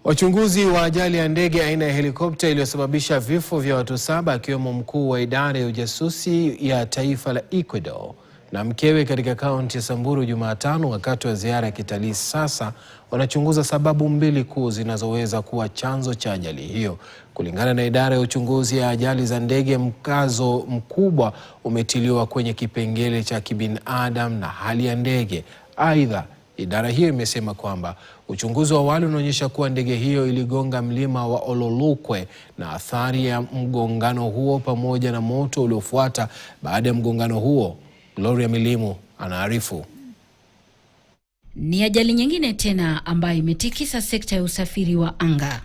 Wachunguzi wa ajali ya ndege aina ya helikopta iliyosababisha vifo vya watu 7 akiwemo mkuu wa idara ya ujasusi ya taifa la Ecuador na mkewe katika kaunti ya Samburu Jumatano wakati wa ziara ya kitalii sasa wanachunguza sababu mbili kuu zinazoweza kuwa chanzo cha ajali hiyo. Kulingana na idara ya uchunguzi ya ajali za ndege, mkazo mkubwa umetiliwa kwenye kipengele cha kibinadamu na hali ya ndege. Aidha, idara hiyo imesema kwamba uchunguzi wa awali unaonyesha kuwa ndege hiyo iligonga mlima wa Ololokwe na athari ya mgongano huo pamoja na moto uliofuata baada ya mgongano huo. Gloria Milimu anaarifu. Ni ajali nyingine tena ambayo imetikisa sekta ya usafiri wa anga.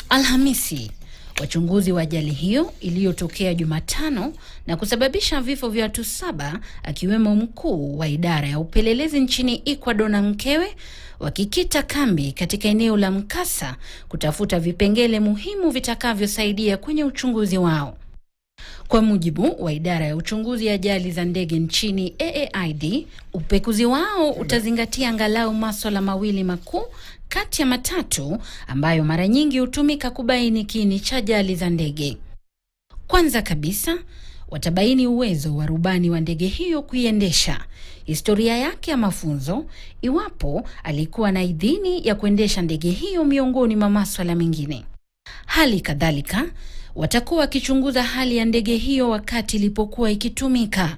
Alhamisi, wachunguzi wa ajali hiyo iliyotokea Jumatano na kusababisha vifo vya watu 7 akiwemo mkuu wa idara ya upelelezi nchini Ecuador na mkewe wakikita kambi katika eneo la mkasa kutafuta vipengele muhimu vitakavyosaidia kwenye uchunguzi wao. Kwa mujibu wa idara ya uchunguzi ya ajali za ndege nchini AAID, upekuzi wao utazingatia angalau masuala mawili makuu kati ya matatu ambayo mara nyingi hutumika kubaini kiini cha ajali za ndege. Kwanza kabisa, watabaini uwezo wa rubani wa ndege hiyo kuiendesha, historia yake ya mafunzo, iwapo alikuwa na idhini ya kuendesha ndege hiyo miongoni mwa masuala mengine. Hali kadhalika, watakuwa wakichunguza hali ya ndege hiyo wakati ilipokuwa ikitumika.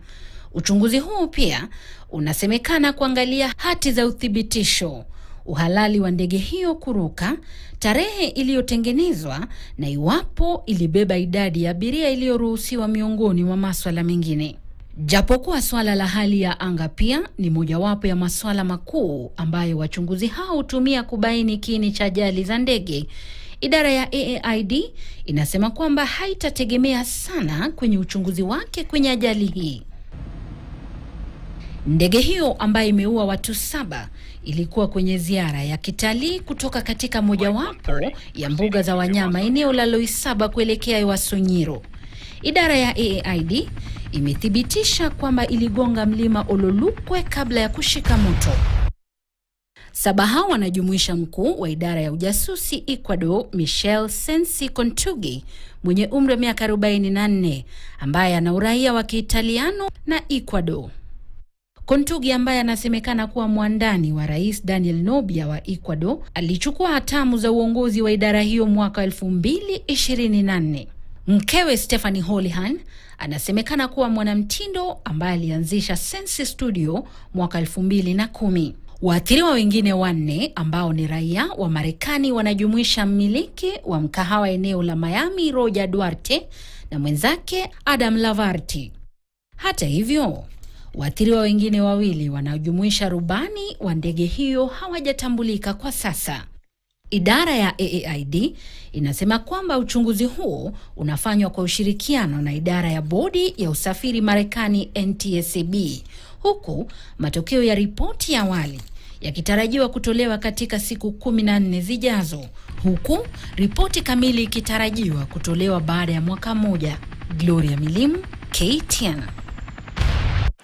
Uchunguzi huo pia unasemekana kuangalia hati za uthibitisho, uhalali wa ndege hiyo kuruka, tarehe iliyotengenezwa na iwapo ilibeba idadi ya abiria iliyoruhusiwa miongoni mwa masuala mengine. Japokuwa swala la hali ya anga pia ni mojawapo ya masuala makuu ambayo wachunguzi hao hutumia kubaini kiini cha ajali za ndege, idara ya AAID inasema kwamba haitategemea sana kwenye uchunguzi wake kwenye ajali hii. Ndege hiyo ambayo imeua watu 7 ilikuwa kwenye ziara ya kitalii kutoka katika mojawapo ya mbuga za wanyama eneo la Loisaba kuelekea Ewasonyiro. Idara ya AAID imethibitisha kwamba iligonga mlima Ololokwe kabla ya kushika moto. 7 hao wanajumuisha mkuu wa idara ya ujasusi Ecuador Michel Sensi Kontugi mwenye umri wa miaka 44 ambaye ana uraia wa Kiitaliano na Ecuador. Kontugi ambaye anasemekana kuwa mwandani wa Rais Daniel Nobia wa Ecuador alichukua hatamu za uongozi wa idara hiyo mwaka 2024. Mkewe Stephanie Holohan anasemekana kuwa mwanamtindo ambaye alianzisha Sensi Studio mwaka 2010. Waathiriwa wengine 4 ambao ni raia wa Marekani wanajumuisha mmiliki wa mkahawa eneo la Miami Roger Duarte na mwenzake Adam Lavarti. Hata hivyo, waathiriwa wengine 2 wanaojumuisha rubani wa ndege hiyo hawajatambulika kwa sasa. Idara ya AAID inasema kwamba uchunguzi huo unafanywa kwa ushirikiano na idara ya bodi ya usafiri Marekani NTSB, huku matokeo ya ripoti ya awali yakitarajiwa kutolewa katika siku 14 zijazo, huku ripoti kamili ikitarajiwa kutolewa baada ya mwaka mmoja. Gloria Milimu, KTN.